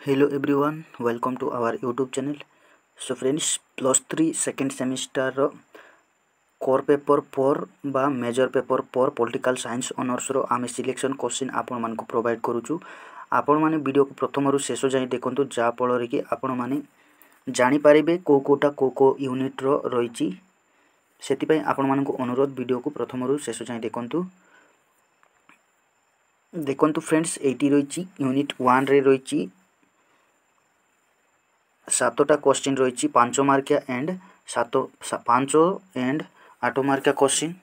Hello everyone, welcome to our YouTube channel. So friends, +3 second semester core paper 4 बा major paper 4 political science honours रो आमे selection question आपण मान को provide करूछु। आपण माने वीडियो को प्रथम रु शेष जाई देखंतु जा फल कि आपण माने जानि पारिबे कोटा को यूनिट रो रहिछि। सेति पई आपण मान को अनुरोध वीडियो को प्रथम रु शेष जाई देखंतु फ्रेंड्स एटी रहिछि यूनिट 1 रे रहिछि 7टा क्वेश्चन रही 5 मार्किया एंड 5 एंड 8 मार्किया question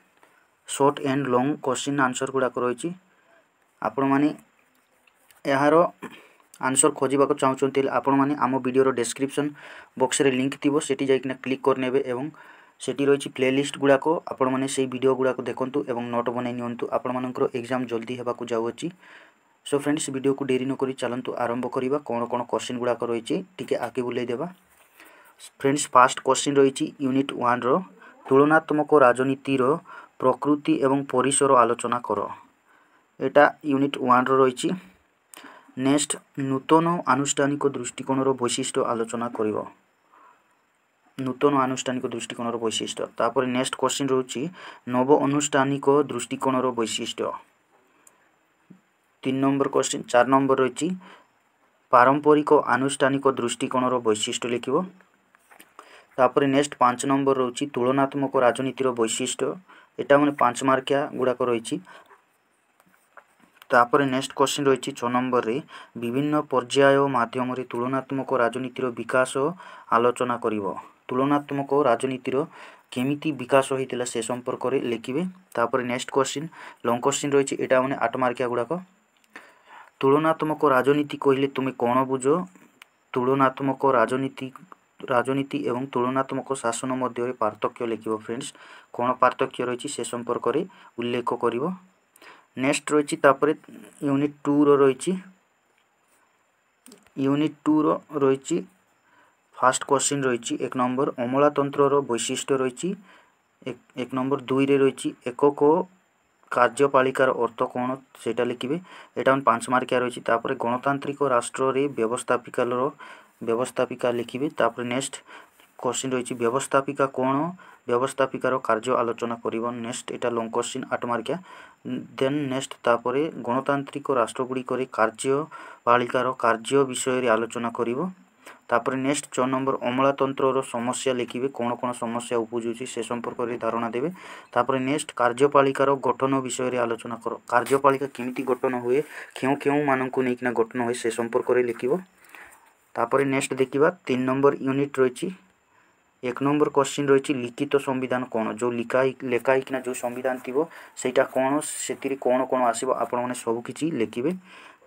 short and long question answer गुड़ाक रही आपण माने यार आंसर खोजा चाहते आपण माने आम वीडियो डिस्क्रिप्शन बॉक्स रे लिंक थी सेठी जाइकिना क्लिक करनेबे एवं सेठी रही प्लेलिस्ट गुड़ाक आपण माने से वीडियो गुड़ाक देखंतु एवं नोट बनाई नियंतु आपण मानकर एग्जाम जल्दी हेबाकु जाउछि। सो फ्रेंड्स वीडियो को देरी न करी चलतु आरंभ करवा कौन कौन क्वेश्चन गुड़ाक रही टी आगे बुलाई देवा। फ्रेंड्स फर्स्ट क्वेश्चन रही यूनिट 1 रो तुलनात्मक राजनीतिर प्रकृति एवं परिसर आलोचना कर। एटा यूनिट 1 रो रही। नेक्स्ट नूतन आनुष्ठानिक दृष्टिकोण वैशिष्ट्य आलोचना करिवो। नूतन आनुष्ठानिक दृष्टिकोण वैशिष्ट्य तापर नेक्स्ट क्वेश्चन रही नव अनुष्ठानिक दृष्टिकोण वैशिष्ट्य। 3 नंबर क्वेश्चन 4 नंबर रही पारंपरिक आनुष्ठानिक दृष्टिकोण वैशिष्ट्य लिखिबो। तापर नेक्स्ट 5 नंबर रही तुलनात्मक राजनीतिर वैशिष्ट्य एटा माने 5 मार्किया गुड़ाक रही। तापर नेक्स्ट क्वेश्चन रही 6 नंबर रे विभिन्न पर्याय माध्यम रे तुलनात्मक राजनीतिर विकास आलोचना करिवो। तुलनात्मक राजनीतिर केमिति विकास होइतिला से संपर्क रे लिखिबे। तापर नेक्स्ट क्वेश्चन लॉन्ग क्वेश्चन रही एटा माने 8 मार्किया गुड़ाक। तुलनात्मक राजनीति कहले तुम्हें कौन बुझ। तुलनात्मक राजनीति एवं तुलनात्मक शासन मध्य पार्थक्य लिखिबो। फ्रेंड्स कौन पार्थक्य रही से संपर्क रे उल्लेख करिवो। नेक्स्ट रही तापर यूनिट 2 रो रही यूनिट 2 रो रही फर्स्ट क्वेश्चन रही 1 नंबर अमलातंत्र रो वैशिष्ट्य रही। 1 नंबर 2 रे रही एकक कार्यपालिकार अर्थ कौन सेटा लिखिबे। एटा 5 मार्किया रही। तापर गणतांत्रिक राष्ट्र रे व्यवस्थापिका लिखिबे। तापर नेक्स्ट क्वेश्चन रही व्यवस्थापिका कौन व्यवस्थापिकार कार्य आलोचना करिवो। नेक्स्ट एटा लॉन्ग क्वेश्चन 8 मार्किया। देन नेक्स्ट तापर गणतांत्रिक राष्ट्र गुडी करे कार्यपालिकार कार्य विषय रे आलोचना करिवो। तापर नेक्स्ट 4 नंबर अमलातंत्र समस्या लिखिबे कौन कौन समस्या उपजुची से संपर्क रे धारणा देबे। तापर नेक्स्ट कार्यपालिकार गठन विषय रे आलोचना करो। कार्यपालिका केमिति गठन हुए क्यों क्यों मानकु नेकिना गठन हुए से संपर्क रे लिखिबो। तापर नेक्स्ट देखिबा 3 नंबर यूनिट रही 1 नंबर क्वेश्चन रही लिखित संविधान कौन जो लेखाइकिना जो संविधान थी सेटा कौन से कौन कौन आसो आपण मैंने सब किसी लिखिबे।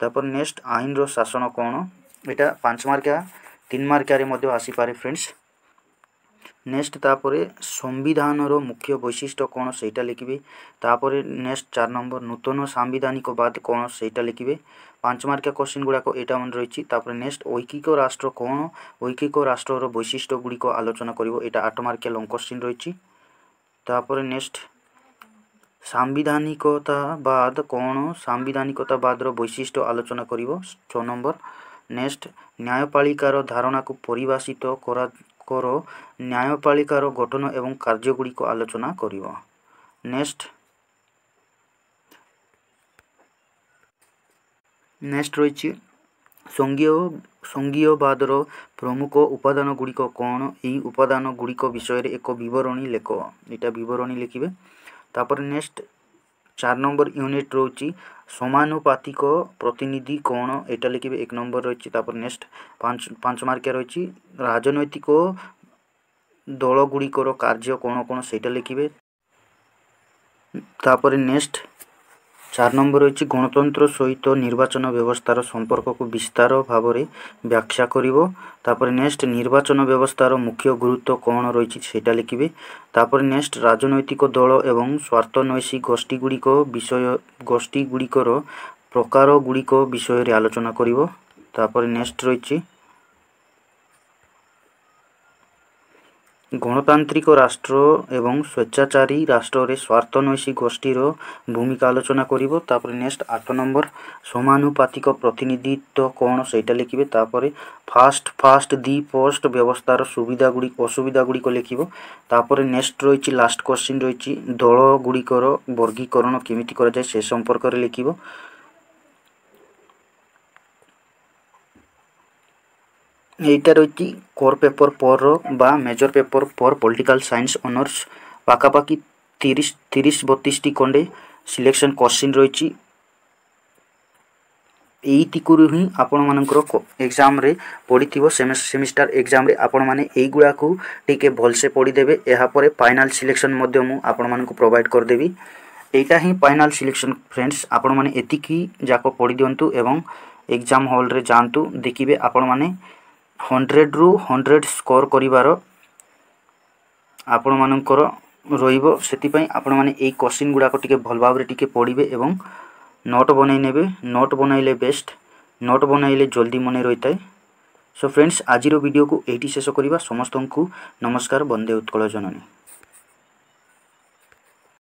तापर नेक्स्ट आईन रो शासन कौन एटा 5 मार्किया 3 मार्किया मध्य आसीपारे। फ्रेंड्स नेक्स्ट तापर संविधान रो मुख्य वैशिष्ट्य कौन सेटा लिखिबे। तापर नेक्स्ट 4 नंबर नूतन सांविधानिकवाद कौन सेटा लिखिबे। 5 मार्किया क्वेश्चन गुड़ाक एटा मन रही। तापर नेक्स्ट ऐकिक राष्ट्र कौन ऐकिक राष्ट्र रो वैशिष्ट्य गुड़िक आलोचना करिवो। एटा 8 मार्किया लॉन्ग क्वेश्चन रही। तापर नेक्स्ट सांविधानिकतावाद कौन सांविधानिकतावाद रो वैशिष्ट्य आलोचना करिवो 6 नंबर। नेक्स्ट न्यायपालिकार धारणा को परिभाषित कर न्यायपालिकार गठन एवं कार्य गुड़िक आलोचना करिवो। नेक्स्ट रही संघीयवादर प्रमुख उपादान गुड़िक कौन यही उपादान गुड़िक विषय रे एक विवरणी लेख एटा विवरणी लिखिबे। तापर नेक्स्ट 4 नंबर यूनिट रही समानुपातिक प्रतिनिधि कौन एटा लिखिबे 1 नंबर रही। तापर नेक्स्ट 5 मार्किया रही राजनैतिक दल गुड़िकर कार्य कौन कौन सेटा लिखिबे। तापर नेक्स्ट 4 नंबर रही गणतंत्र सहित निर्वाचन व्यवस्थार संपर्क को विस्तार भाव में व्याख्या करिवो। तापर नेक्स्ट निर्वाचन व्यवस्थार मुख्य गुरुत्व कौन रही सेटा लिखिबे। तापर नेक्स्ट राजनैतिक दल एवं स्वार्थन्वेषी गोष्ठी गुड़िकर प्रकार गुड़िक विषय रे आलोचना करिवो। तापर नेक्स्ट रही गणतांत्रिक राष्ट्र एवं स्वेच्छाचारी राष्ट्र रे स्वार्थन्वेषी गोष्ठीर भूमिका आलोचना करिवो। तापर नेक्स्ट 8 नंबर समानुपातिक प्रतिनिधित्व कौन सेटा लिखिबे। तापर फास्ट दी पोस्ट व्यवस्थार सुविधा गुडी असुविधा गुडी को लिखिबो। तापर नेक्स्ट रहिछि लास्ट क्वेश्चन रहिछि दल गुडीकर वर्गीकरण केमिति करा जाय से संपर्क रे लिखिबो। এইটা রয়েছে কোর পেপর পর বা মেজর পেপর পর পলিটিকাল সাইন্স অনর্স পাখাপাখি 30-32টি খন্ডে সিলেকশন কোশ্চিন রয়েছে। এইটিকুରୁ ହିଁ ଆପଣମାନଙ୍କର ଏକ୍ଜାମ୍ରେ ପଡ଼ିଥିବ। ସେମିଷ୍ଟାର ଏକ୍ଜାମ୍ରେ ଆପଣମାନେ ଏଇଗୁଡ଼ାକୁ ଟିକେ ଭଲସେ ପଢ଼ିଦେବେ। ଏହାପରେ ଫାଇନାଲ୍ ସିଲେକ୍ସନ୍ ମଧ୍ୟ ମୁଁ ଆପଣମାନଙ୍କୁ ପ୍ରୋଭାଇଡ଼ କରିଦେବି। এইটা ହିଁ ଫାଇନାଲ୍ ସିଲେକ୍ସନ୍ ଫ୍ରେଣ୍ଡସ୍। ଆପଣମାନେ ଏତିକି ଯାକ ପଢ଼ି ଦିଅନ୍ତୁ ଏବଂ ଏକ୍ଜାମ୍ ହଲ୍ରେ ଯାଆନ୍ତୁ। ଦେଖିବେ ଆପଣମାନେ 100ରୁ 100 ସ୍କୋର କରିବାର ଆପଣମାନଙ୍କର ରହିବ। ସେଥିପାଇଁ ଆପଣମାନେ ଏଇ କ୍ୱେଶ୍ଚିନ୍ ଗୁଡ଼ାକ ଟିକେ ଭଲ ଭାବରେ ଟିକେ ପଢ଼ିବେ ଏବଂ ନୋଟ୍ ବନେଇ ନେବେ। ନୋଟ୍ ବନାଇଲେ ବେଷ୍ଟ, ନୋଟ୍ ବନାଇଲେ ଜଲ୍ଦି ମନେ ରହିଥାଏ। ସୋ ଫ୍ରେଣ୍ଡସ୍ ଆଜିର ଭିଡ଼ିଓକୁ ଏଇଠି ଶେଷ କରିବା। ସମସ୍ତଙ୍କୁ ନମସ୍କାର। ବନ୍ଦେ ଉତ୍କଳ ଜନନୀ।